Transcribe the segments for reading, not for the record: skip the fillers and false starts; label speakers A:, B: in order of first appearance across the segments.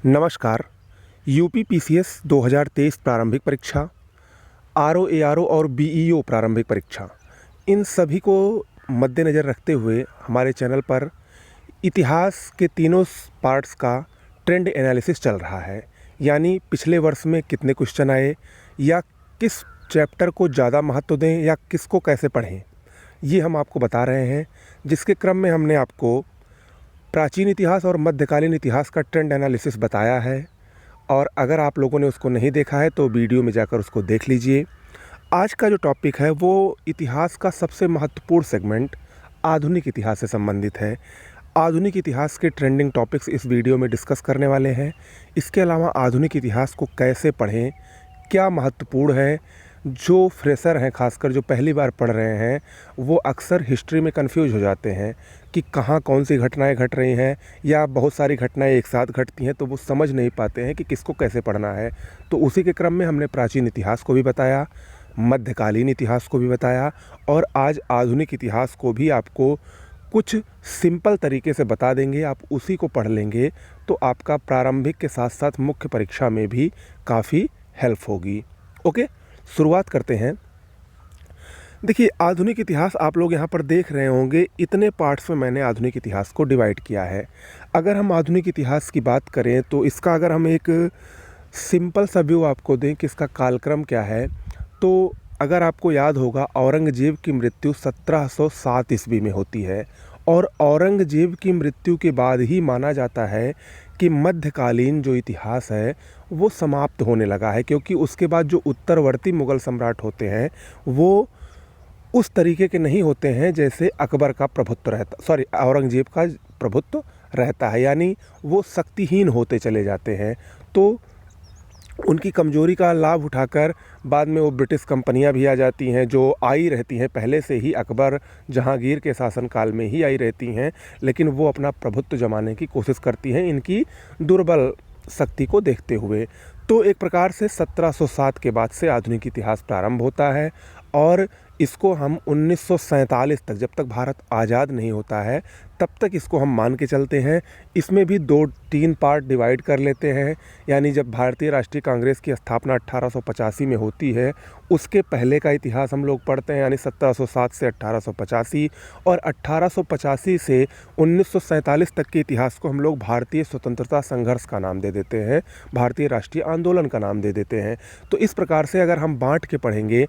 A: नमस्कार। UP PCS 2023 प्रारंभिक परीक्षा, आरओ एआरओ और बीईओ प्रारंभिक परीक्षा, इन सभी को मद्देनज़र रखते हुए हमारे चैनल पर इतिहास के तीनों पार्ट्स का ट्रेंड एनालिसिस चल रहा है। यानी पिछले वर्ष में कितने क्वेश्चन आए या किस चैप्टर को ज़्यादा महत्व दें या किसको कैसे पढ़ें, ये हम आपको बता रहे हैं। जिसके क्रम में हमने आपको प्राचीन इतिहास और मध्यकालीन इतिहास का ट्रेंड एनालिसिस बताया है, और अगर आप लोगों ने उसको नहीं देखा है तो वीडियो में जाकर उसको देख लीजिए। आज का जो टॉपिक है वो इतिहास का सबसे महत्वपूर्ण सेगमेंट आधुनिक इतिहास से संबंधित है। आधुनिक इतिहास के ट्रेंडिंग टॉपिक्स इस वीडियो में डिस्कस करने वाले हैं। इसके अलावा आधुनिक इतिहास को कैसे पढ़ें, क्या महत्वपूर्ण है। जो फ्रेशर हैं, खासकर जो पहली बार पढ़ रहे हैं, वो अक्सर हिस्ट्री में कंफ्यूज हो जाते हैं कि कहाँ कौन सी घटनाएं घट रही हैं, या बहुत सारी घटनाएं एक साथ घटती हैं, तो वो समझ नहीं पाते हैं कि किसको कैसे पढ़ना है। तो उसी के क्रम में हमने प्राचीन इतिहास को भी बताया, मध्यकालीन इतिहास को भी बताया, और आज आधुनिक इतिहास को भी आपको कुछ सिंपल तरीके से बता देंगे। आप उसी को पढ़ लेंगे तो आपका प्रारंभिक के साथ साथ मुख्य परीक्षा में भी काफ़ी हेल्प होगी। ओके, शुरुआत करते हैं। देखिए, आधुनिक इतिहास आप लोग यहाँ पर देख रहे होंगे, इतने पार्ट्स में मैंने आधुनिक इतिहास को डिवाइड किया है। अगर हम आधुनिक इतिहास की बात करें तो इसका अगर हम एक सिंपल सा व्यू आपको दें कि इसका कालक्रम क्या है, तो अगर आपको याद होगा, औरंगजेब की मृत्यु 1707 ईस्वी में होती है, और औरंगजेब की मृत्यु के बाद ही माना जाता है कि मध्यकालीन जो इतिहास है वो समाप्त होने लगा है, क्योंकि उसके बाद जो उत्तरवर्ती मुग़ल सम्राट होते हैं वो उस तरीके के नहीं होते हैं जैसे अकबर का प्रभुत्व रहता, औरंगजेब का प्रभुत्व रहता है। यानी वो शक्तिहीन होते चले जाते हैं। तो उनकी कमज़ोरी का लाभ उठाकर बाद में वो ब्रिटिश कंपनियां भी आ जाती हैं, जो आई रहती हैं पहले से ही, अकबर जहांगीर के शासनकाल में ही आई रहती हैं, लेकिन वो अपना प्रभुत्व जमाने की कोशिश करती हैं इनकी दुर्बल शक्ति को देखते हुए। तो एक प्रकार से 1707 के बाद से आधुनिक इतिहास प्रारंभ होता है, और इसको हम 1947 तक, जब तक भारत आज़ाद नहीं होता है तब तक इसको हम मान के चलते हैं। इसमें भी 2-3 पार्ट डिवाइड कर लेते हैं। यानी जब भारतीय राष्ट्रीय कांग्रेस की स्थापना 1885 में होती है, उसके पहले का इतिहास हम लोग पढ़ते हैं, यानी 1707 से 1885, और 1885 से 1947 तक के इतिहास को हम लोग भारतीय स्वतंत्रता संघर्ष का नाम दे देते हैं, भारतीय राष्ट्रीय आंदोलन का नाम दे देते हैं। तो इस प्रकार से अगर हम बांट के पढ़ेंगे,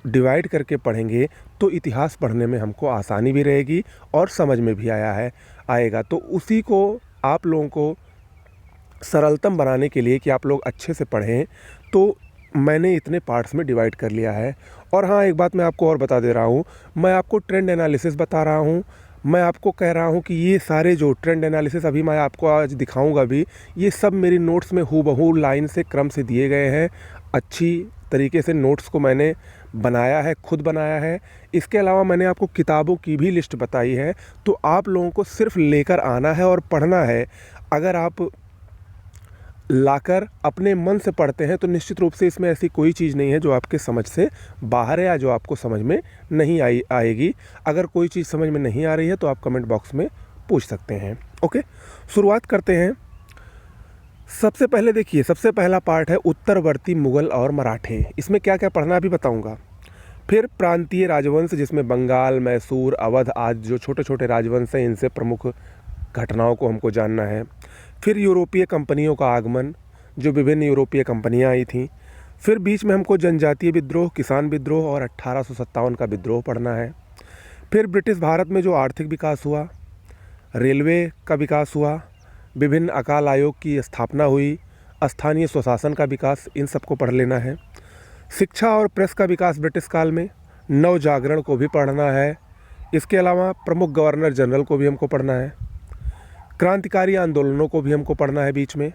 A: डिवाइड करके पढ़ेंगे, तो इतिहास पढ़ने में हमको आसानी भी रहेगी और समझ में भी आएगा। तो उसी को आप लोगों को सरलतम बनाने के लिए कि आप लोग अच्छे से पढ़ें, तो मैंने इतने पार्ट्स में डिवाइड कर लिया है। और हाँ, एक बात मैं आपको और बता दे रहा हूँ, मैं आपको ट्रेंड एनालिसिस बता रहा हूँ। मैं आपको कह रहा हूँ कि ये सारे जो ट्रेंड एनालिसिस अभी मैं आपको आज दिखाऊंगा भी, ये सब मेरी नोट्स में हूबहू लाइन से क्रम से दिए गए हैं। अच्छी तरीके से नोट्स को मैंने बनाया है, खुद बनाया है। इसके अलावा मैंने आपको किताबों की भी लिस्ट बताई है, तो आप लोगों को सिर्फ लेकर आना है और पढ़ना है। अगर आप लाकर अपने मन से पढ़ते हैं तो निश्चित रूप से इसमें ऐसी कोई चीज़ नहीं है जो आपके समझ से बाहर है या जो आपको समझ में नहीं आएगी। अगर कोई चीज़ समझ में नहीं आ रही है तो आप कमेंट बॉक्स में पूछ सकते हैं। ओके, शुरुआत करते हैं। सबसे पहले देखिए, सबसे पहला पार्ट है उत्तरवर्ती मुग़ल और मराठे। इसमें क्या क्या पढ़ना भी बताऊंगा। फिर प्रांतीय राजवंश, जिसमें बंगाल, मैसूर, अवध आदि जो छोटे छोटे राजवंश हैं, इनसे प्रमुख घटनाओं को हमको जानना है। फिर यूरोपीय कंपनियों का आगमन, जो विभिन्न यूरोपीय कंपनियां आई थीं। फिर बीच में हमको जनजातीय विद्रोह, किसान विद्रोह और 1857 का विद्रोह पढ़ना है। फिर ब्रिटिश भारत में जो आर्थिक विकास हुआ, रेलवे का विकास हुआ, विभिन्न अकाल आयोग की स्थापना हुई, स्थानीय स्वशासन का विकास, इन सबको पढ़ लेना है। शिक्षा और प्रेस का विकास ब्रिटिश काल में, नव जागरण को भी पढ़ना है। इसके अलावा प्रमुख गवर्नर जनरल को भी हमको पढ़ना है। क्रांतिकारी आंदोलनों को भी हमको पढ़ना है बीच में।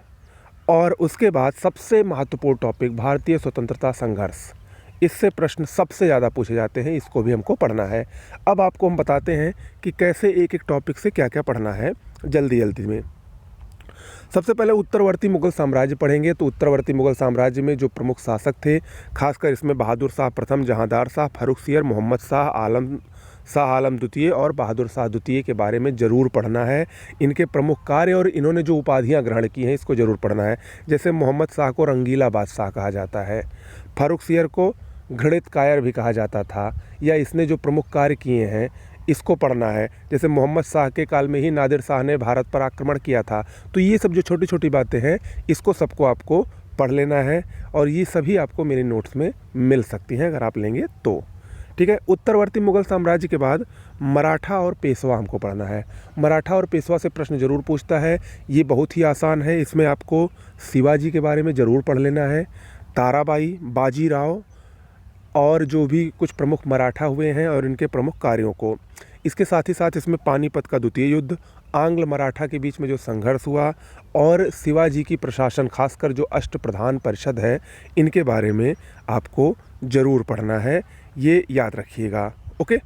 A: और उसके बाद सबसे महत्वपूर्ण टॉपिक भारतीय स्वतंत्रता संघर्ष, इससे प्रश्न सबसे ज़्यादा पूछे जाते हैं, इसको भी हमको पढ़ना है। अब आपको हम बताते हैं कि कैसे एक एक टॉपिक से क्या क्या पढ़ना है जल्दी जल्दी में। सबसे पहले उत्तरवर्ती मुग़ल साम्राज्य पढ़ेंगे। तो उत्तरवर्ती मुग़ल साम्राज्य में जो प्रमुख शासक थे, खासकर इसमें बहादुर शाह प्रथम, जहांदार शाह, फर्रुखसियर, मोहम्मद शाह आलम शाह आलम द्वितीय और बहादुर शाह द्वितीय के बारे में ज़रूर पढ़ना है। इनके प्रमुख कार्य और इन्होंने जो उपाधियां ग्रहण की हैं इसको ज़रूर पढ़ना है। जैसे मोहम्मद शाह को रंगीला बादशाह कहा जाता है, फारुखसियर को घृणित कायर भी कहा जाता था, या इसने जो प्रमुख कार्य किए हैं इसको पढ़ना है। जैसे मोहम्मद शाह के काल में ही नादिर शाह ने भारत पर आक्रमण किया था। तो ये सब जो छोटी छोटी बातें हैं इसको सबको आपको पढ़ लेना है, और ये सभी आपको मेरे नोट्स में मिल सकती हैं अगर आप लेंगे तो। ठीक है। उत्तरवर्ती मुगल साम्राज्य के बाद मराठा और पेशवा हमको पढ़ना है। मराठा और पेशवा से प्रश्न ज़रूर पूछता है, ये बहुत ही आसान है। इसमें आपको शिवाजी के बारे में ज़रूर पढ़ लेना है, ताराबाई, बाजीराव और जो भी कुछ प्रमुख मराठा हुए हैं और इनके प्रमुख कार्यों को। इसके साथ ही साथ इसमें पानीपत का द्वितीय युद्ध, आंग्ल मराठा के बीच में जो संघर्ष हुआ, और शिवाजी की प्रशासन, खासकर जो अष्टप्रधान परिषद है, इनके बारे में आपको ज़रूर पढ़ना है। ये याद रखिएगा। ओके,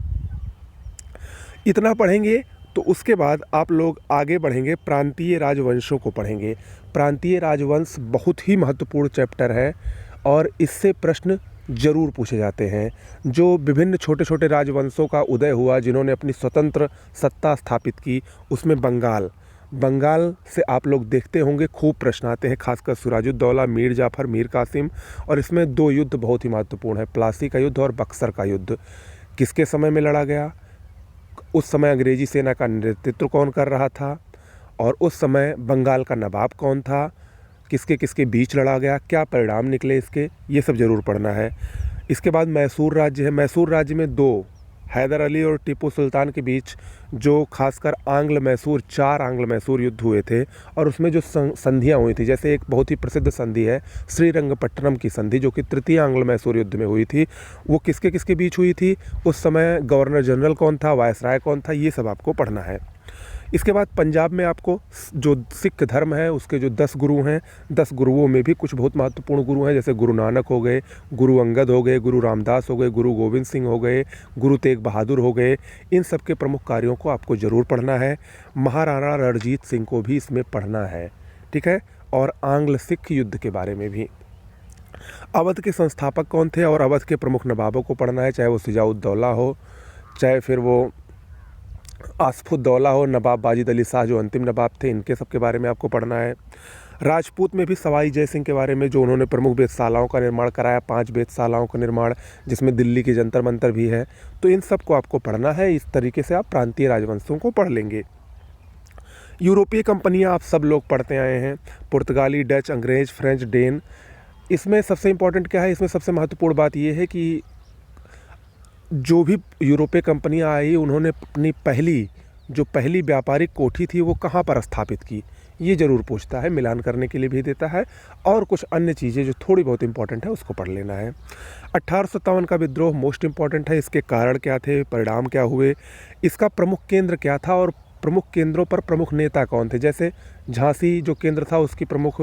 A: इतना पढ़ेंगे तो उसके बाद आप लोग आगे बढ़ेंगे, प्रांतीय राजवंशों को पढ़ेंगे। प्रांतीय राजवंश बहुत ही महत्वपूर्ण चैप्टर है और इससे प्रश्न ज़रूर पूछे जाते हैं। जो विभिन्न छोटे छोटे राजवंशों का उदय हुआ, जिन्होंने अपनी स्वतंत्र सत्ता स्थापित की, उसमें बंगाल से आप लोग देखते होंगे खूब प्रश्न आते हैं, खासकर सिराजुद्दौला, मीर जाफ़र, मीर कासिम। और इसमें दो युद्ध बहुत ही महत्वपूर्ण है, प्लासी का युद्ध और बक्सर का युद्ध। किसके समय में लड़ा गया, उस समय अंग्रेजी सेना का नेतृत्व कौन कर रहा था, और उस समय बंगाल का नवाब कौन था, किसके किसके बीच लड़ा गया, क्या परिणाम निकले इसके, ये सब ज़रूर पढ़ना है। इसके बाद मैसूर राज्य है। मैसूर राज्य में दो, हैदर अली और टीपू सुल्तान के बीच जो खासकर आंग्ल मैसूर, 4 आंग्ल मैसूर युद्ध हुए थे, और उसमें जो संधियाँ हुई थी, जैसे एक बहुत ही प्रसिद्ध संधि है श्रीरंगपट्टनम की संधि, जो कि तृतीय आंग्ल मैसूर युद्ध में हुई थी। वो किसके किसके बीच हुई थी, उस समय गवर्नर जनरल कौन था, वायसराय कौन था, ये सब आपको पढ़ना है। इसके बाद पंजाब में आपको जो सिख धर्म है उसके जो 10 गुरु हैं, 10 गुरुओं में भी कुछ बहुत महत्वपूर्ण गुरु हैं, जैसे गुरु नानक हो गए, गुरु अंगद हो गए, गुरु रामदास हो गए, गुरु गोविंद सिंह हो गए, गुरु तेग बहादुर हो गए। इन सब के प्रमुख कार्यों को आपको ज़रूर पढ़ना है। महाराणा रणजीत सिंह को भी इसमें पढ़ना है। ठीक है। और आंग्ल सिख युद्ध के बारे में भी। अवध के संस्थापक कौन थे और अवध के प्रमुख नवाबों को पढ़ना है, चाहे वो शुजाउद्दौला हो, चाहे फिर वो आसफुद्दौला हो, नवाब वाजिद अली शाह जो अंतिम नवाब थे, इनके सब के बारे में आपको पढ़ना है। राजपूत में भी सवाई जय सिंह के बारे में, जो उन्होंने प्रमुख वेधशालाओं का निर्माण कराया, 5 वेधशालाओं का निर्माण, जिसमें दिल्ली की जंतर मंतर भी है। तो इन सब को आपको पढ़ना है। इस तरीके से आप प्रांतीय राजवंशों को पढ़ लेंगे। यूरोपीय कंपनियाँ आप सब लोग पढ़ते आए हैं, पुर्तगाली, डच, अंग्रेज, फ्रेंच, डेन। इसमें सबसे इम्पोर्टेंट क्या है, इसमें सबसे महत्वपूर्ण बात यह है कि जो भी यूरोपीय कंपनियां आई, उन्होंने अपनी पहली व्यापारिक कोठी थी वो कहाँ पर स्थापित की, ये ज़रूर पूछता है, मिलान करने के लिए भी देता है। और कुछ अन्य चीज़ें जो थोड़ी बहुत इंपॉर्टेंट है उसको पढ़ लेना है। 1857 का विद्रोह मोस्ट इम्पॉर्टेंट है। इसके कारण क्या थे, परिणाम क्या हुए, इसका प्रमुख केंद्र क्या था, और प्रमुख केंद्रों पर प्रमुख नेता कौन थे। जैसे झांसी जो केंद्र था उसकी प्रमुख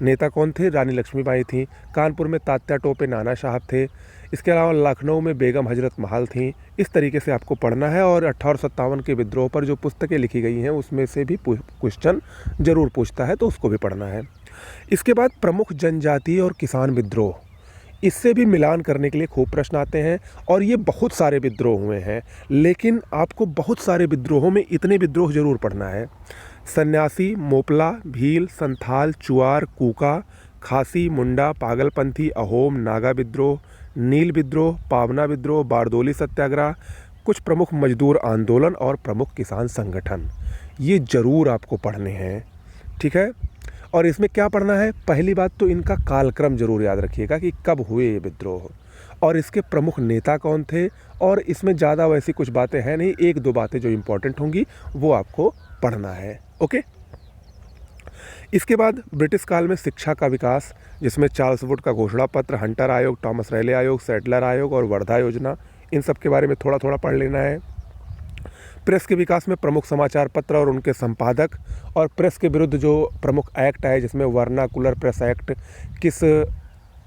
A: नेता कौन थे, रानी लक्ष्मीबाई थी। कानपुर में तात्या टोपे नाना साहब थे। इसके अलावा लखनऊ में बेगम हजरत महल थी। इस तरीके से आपको पढ़ना है। और 1857 के विद्रोह पर जो पुस्तकें लिखी गई हैं उसमें से भी क्वेश्चन ज़रूर पूछता है, तो उसको भी पढ़ना है। इसके बाद प्रमुख जनजातीय और किसान विद्रोह, इससे भी मिलान करने के लिए खूब प्रश्न आते हैं। और ये बहुत सारे विद्रोह हुए हैं, लेकिन आपको बहुत सारे विद्रोहों में इतने विद्रोह ज़रूर पढ़ना है। सन्यासी, मोपला, भील, संथाल, चुआर, कूका, खासी, मुंडा, पागलपंथी, अहोम, नागा विद्रोह, नील विद्रोह, पावना विद्रोह, बारदोली सत्याग्रह, कुछ प्रमुख मजदूर आंदोलन और प्रमुख किसान संगठन, ये ज़रूर आपको पढ़ने हैं। ठीक है। और इसमें क्या पढ़ना है, पहली बात तो इनका कालक्रम ज़रूर याद रखिएगा कि कब हुए ये विद्रोह और इसके प्रमुख नेता कौन थे। और इसमें ज़्यादा वैसी कुछ बातें हैं नहीं, 1-2 बातें जो इम्पोर्टेंट होंगी वो आपको पढ़ना है। ओके। इसके बाद ब्रिटिश काल में शिक्षा का विकास, जिसमें चार्ल्स वुड का घोषणा पत्र, हंटर आयोग, टॉमस रैले आयोग, सेटलर आयोग और वर्धा योजना, इन सब के बारे में थोड़ा थोड़ा पढ़ लेना है। प्रेस के विकास में प्रमुख समाचार पत्र और उनके संपादक, और प्रेस के विरुद्ध जो प्रमुख एक्ट है, जिसमें वर्नाकुलर प्रेस एक्ट किस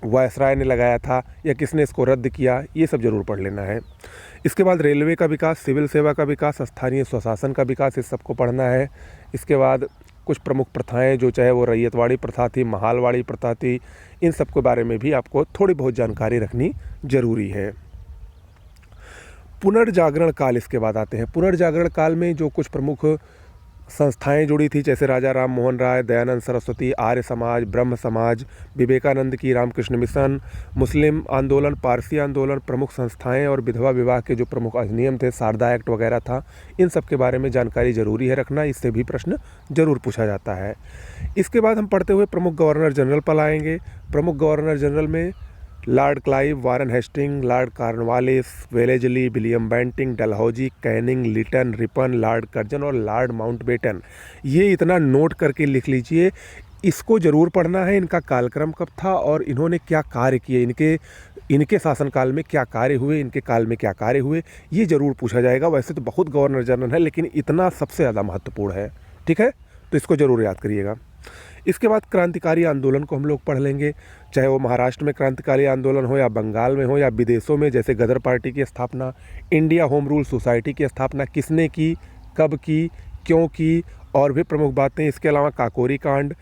A: वायसराय ने लगाया था या किसने इसको रद्द किया, ये सब जरूर पढ़ लेना है। इसके बाद रेलवे का विकास, सिविल सेवा का विकास, स्थानीय स्वशासन का विकास, इस सबको पढ़ना है। इसके बाद कुछ प्रमुख प्रथाएं, जो चाहे वो रैयतवाड़ी प्रथा थी, महालवाड़ी प्रथा थी, इन सब के बारे में भी आपको थोड़ी बहुत जानकारी रखनी जरूरी है। पुनर्जागरण काल इसके बाद आते हैं। पुनर्जागरण काल में जो कुछ प्रमुख संस्थाएं जुड़ी थी, जैसे राजा राम मोहन राय, दयानंद सरस्वती, आर्य समाज, ब्रह्म समाज, विवेकानंद की रामकृष्ण मिशन, मुस्लिम आंदोलन, पारसी आंदोलन, प्रमुख संस्थाएं और विधवा विवाह के जो प्रमुख अधिनियम थे, शारदा एक्ट वगैरह था, इन सब के बारे में जानकारी ज़रूरी है रखना। इससे भी प्रश्न ज़रूर पूछा जाता है। इसके बाद हम पढ़ते हुए प्रमुख गवर्नर जनरल पर आएंगे। प्रमुख गवर्नर जनरल में lord Clive, Warren Hasting, lord Cornwallis, Wellesley, William Bentinck, Dalhousie, Canning, Lytton, Ripon, lord Curzon और लॉर्ड माउंटबेटन। ये इतना नोट करके लिख लीजिए, इसको ज़रूर पढ़ना है। इनका कालक्रम कब था और इन्होंने क्या कार्य किए, इनके शासनकाल में क्या कार्य हुए, इनके काल में क्या कार्य हुए, ये ज़रूर पूछा जाएगा। वैसे तो बहुत गवर्नर जनरल है, लेकिन इतना सबसे ज़्यादा महत्वपूर्ण है। ठीक है, तो इसको ज़रूर याद करिएगा। इसके बाद क्रांतिकारी आंदोलन को हम लोग पढ़ लेंगे, चाहे वो महाराष्ट्र में क्रांतिकारी आंदोलन हो या बंगाल में हो या विदेशों में, जैसे गदर पार्टी की स्थापना, इंडिया होम रूल सोसाइटी की स्थापना किसने की, कब की, क्यों की, और भी प्रमुख बातें। इसके अलावा काकोरी कांड,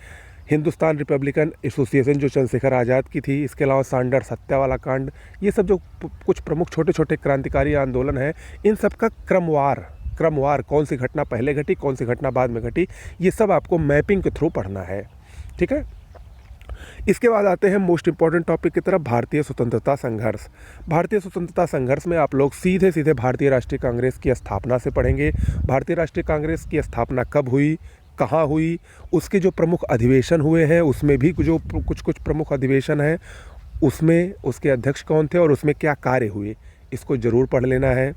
A: हिंदुस्तान रिपब्लिकन एसोसिएशन जो चंद्रशेखर आज़ाद की थी, इसके अलावा सांडर्स हत्या वाला कांड, ये सब जो कुछ प्रमुख छोटे छोटे क्रांतिकारी आंदोलन हैं, इन सब का क्रमवार कौन सी घटना पहले घटी, कौन सी घटना बाद में घटी, ये सब आपको मैपिंग के थ्रू पढ़ना है। ठीक है, इसके बाद आते हैं मोस्ट इंपॉर्टेंट टॉपिक की तरफ, भारतीय स्वतंत्रता संघर्ष। भारतीय स्वतंत्रता संघर्ष में आप लोग सीधे सीधे भारतीय राष्ट्रीय कांग्रेस की स्थापना से पढ़ेंगे। भारतीय राष्ट्रीय कांग्रेस की स्थापना कब हुई, कहाँ हुई, उसके जो प्रमुख अधिवेशन हुए हैं, उसमें भी जो कुछ प्रमुख अधिवेशन हैं, उसमें उसके अध्यक्ष कौन थे और उसमें क्या कार्य हुए, इसको ज़रूर पढ़ लेना है।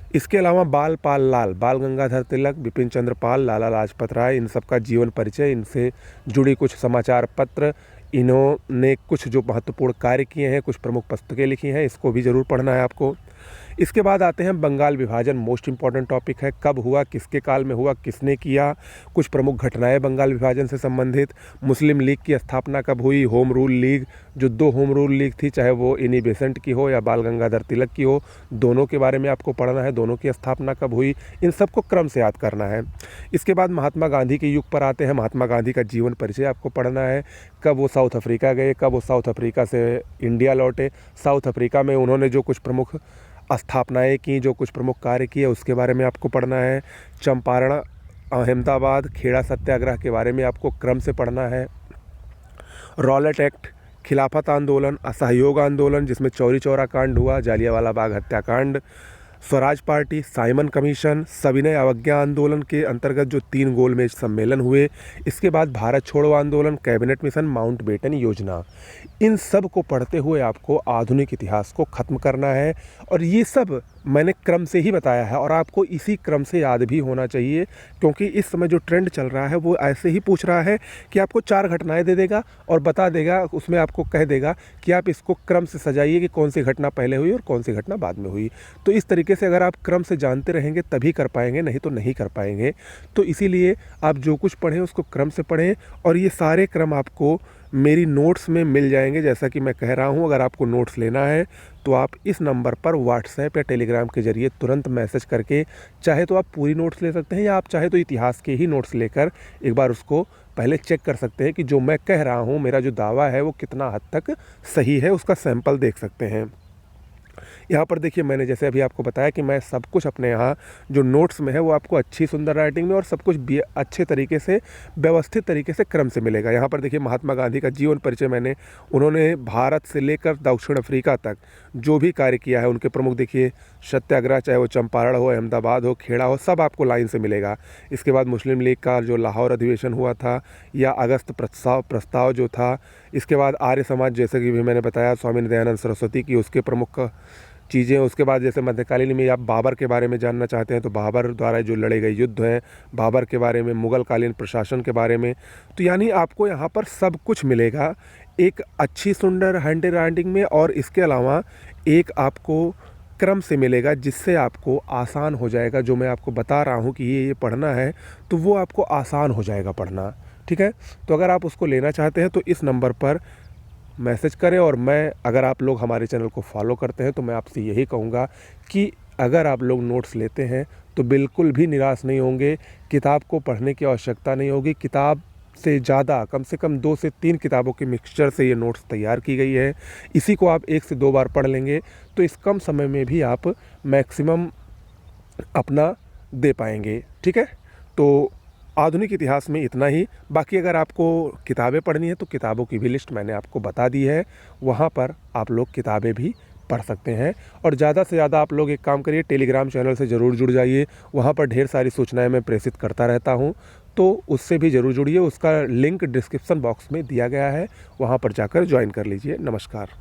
A: इसके अलावा बाल पाल लाल, बाल गंगाधर तिलक, बिपिन चंद्र पाल, लाला लाजपत राय, इन सब का जीवन परिचय, इनसे जुड़ी कुछ समाचार पत्र, इन्होंने कुछ जो महत्वपूर्ण कार्य किए हैं, कुछ प्रमुख पुस्तकें लिखी हैं, इसको भी ज़रूर पढ़ना है आपको। इसके बाद आते हैं बंगाल विभाजन, मोस्ट इंपॉर्टेंट टॉपिक है, कब हुआ, किसके काल में हुआ, किसने किया, कुछ प्रमुख घटनाएं बंगाल विभाजन से संबंधित, मुस्लिम लीग की स्थापना कब हुई, होम रूल लीग, जो 2 होम रूल लीग थी, चाहे वो एनी बेसेंट की हो या बाल गंगाधर तिलक की हो, दोनों के बारे में आपको पढ़ना है, दोनों की स्थापना कब हुई, इन सबको क्रम से याद करना है। इसके बाद महात्मा गांधी के युग पर आते हैं। महात्मा गांधी का जीवन परिचय आपको पढ़ना है, कब वो साउथ अफ्रीका गए, कब वो साउथ अफ्रीका से इंडिया लौटे, साउथ अफ्रीका में उन्होंने जो कुछ प्रमुख स्थापनाएं की, जो कुछ प्रमुख कार्य किए, उसके बारे में आपको पढ़ना है। चंपारण, अहमदाबाद, खेड़ा सत्याग्रह के बारे में आपको क्रम से पढ़ना है। रॉलेट एक्ट, खिलाफत आंदोलन, असहयोग आंदोलन जिसमें चौरी चौरा कांड हुआ, जालियांवाला बाग हत्याकांड, स्वराज पार्टी, साइमन कमीशन, सविनय अवज्ञा आंदोलन के अंतर्गत जो 3 गोलमेज सम्मेलन हुए, इसके बाद भारत छोड़ो आंदोलन, कैबिनेट मिशन, माउंटबेटन योजना, इन सब को पढ़ते हुए आपको आधुनिक इतिहास को ख़त्म करना है। और ये सब मैंने क्रम से ही बताया है और आपको इसी क्रम से याद भी होना चाहिए, क्योंकि इस समय जो ट्रेंड चल रहा है वो ऐसे ही पूछ रहा है कि आपको 4 घटनाएं दे देगा और बता देगा, उसमें आपको कह देगा कि आप इसको क्रम से सजाइए कि कौन सी घटना पहले हुई और कौन सी घटना बाद में हुई। तो इस तरीके से अगर आप क्रम से जानते रहेंगे तभी कर पाएंगे, नहीं तो नहीं कर पाएंगे। तो इसीलिए आप जो कुछ पढ़ें उसको क्रम से पढ़ें और ये सारे क्रम आपको मेरी नोट्स में मिल जाएंगे। जैसा कि मैं कह रहा हूँ, अगर आपको नोट्स लेना है तो आप इस नंबर पर व्हाट्सएप या टेलीग्राम के ज़रिए तुरंत मैसेज करके चाहे तो आप पूरी नोट्स ले सकते हैं या आप चाहे तो इतिहास के ही नोट्स लेकर एक बार उसको पहले चेक कर सकते हैं कि जो मैं कह रहा हूँ, मेरा जो दावा है वो कितना हद तक सही है, उसका सैंपल देख सकते हैं। यहाँ पर देखिए, मैंने जैसे अभी आपको बताया कि मैं सब कुछ अपने यहाँ जो नोट्स में है वो आपको अच्छी सुंदर राइटिंग में और सब कुछ अच्छे तरीके से व्यवस्थित तरीके से क्रम से मिलेगा। यहाँ पर देखिए महात्मा गांधी का जीवन परिचय उन्होंने भारत से लेकर दक्षिण अफ्रीका तक जो भी कार्य किया है, उनके प्रमुख देखिए सत्याग्रह, चाहे वो चंपारण हो, अहमदाबाद हो, खेड़ा हो, सब आपको लाइन से मिलेगा। इसके बाद मुस्लिम लीग का जो लाहौर अधिवेशन हुआ था या अगस्त प्रस्ताव जो था, इसके बाद आर्य समाज जैसे कि भी मैंने बताया, स्वामी दयानंद सरस्वती की उसके प्रमुख चीज़ें। उसके बाद जैसे मध्यकालीन में आप बाबर के बारे में जानना चाहते हैं तो बाबर द्वारा जो लड़े गए युद्ध हैं, बाबर के बारे में, मुग़ल कालीन प्रशासन के बारे में, तो यानी आपको यहाँ पर सब कुछ मिलेगा एक अच्छी सुंदर हैंड राइटिंग में। और इसके अलावा एक आपको क्रम से मिलेगा जिससे आपको आसान हो जाएगा। जो मैं आपको बता रहा हूँ कि ये पढ़ना है तो वो आपको आसान हो जाएगा पढ़ना। ठीक है, तो अगर आप उसको लेना चाहते हैं तो इस नंबर पर मैसेज करें। और मैं, अगर आप लोग हमारे चैनल को फॉलो करते हैं तो मैं आपसे यही कहूँगा कि अगर आप लोग नोट्स लेते हैं तो बिल्कुल भी निराश नहीं होंगे। किताब को पढ़ने की आवश्यकता नहीं होगी। किताब से ज़्यादा, कम से कम 2 से 3 किताबों के मिक्सचर से ये नोट्स तैयार की गई है। इसी को आप 1 से 2 बार पढ़ लेंगे तो इस कम समय में भी आप मैक्सिमम अपना दे पाएंगे। ठीक है, तो आधुनिक इतिहास में इतना ही। बाकी अगर आपको किताबें पढ़नी है तो किताबों की भी लिस्ट मैंने आपको बता दी है, वहाँ पर आप लोग किताबें भी पढ़ सकते हैं। और ज़्यादा से ज़्यादा आप लोग एक काम करिए, टेलीग्राम चैनल से ज़रूर जुड़ जाइए, वहाँ पर ढेर सारी सूचनाएं मैं प्रेषित करता रहता हूँ, तो उससे भी ज़रूर जुड़िए। उसका लिंक डिस्क्रिप्शन बॉक्स में दिया गया है, वहाँ पर जाकर ज्वाइन कर लीजिए। नमस्कार।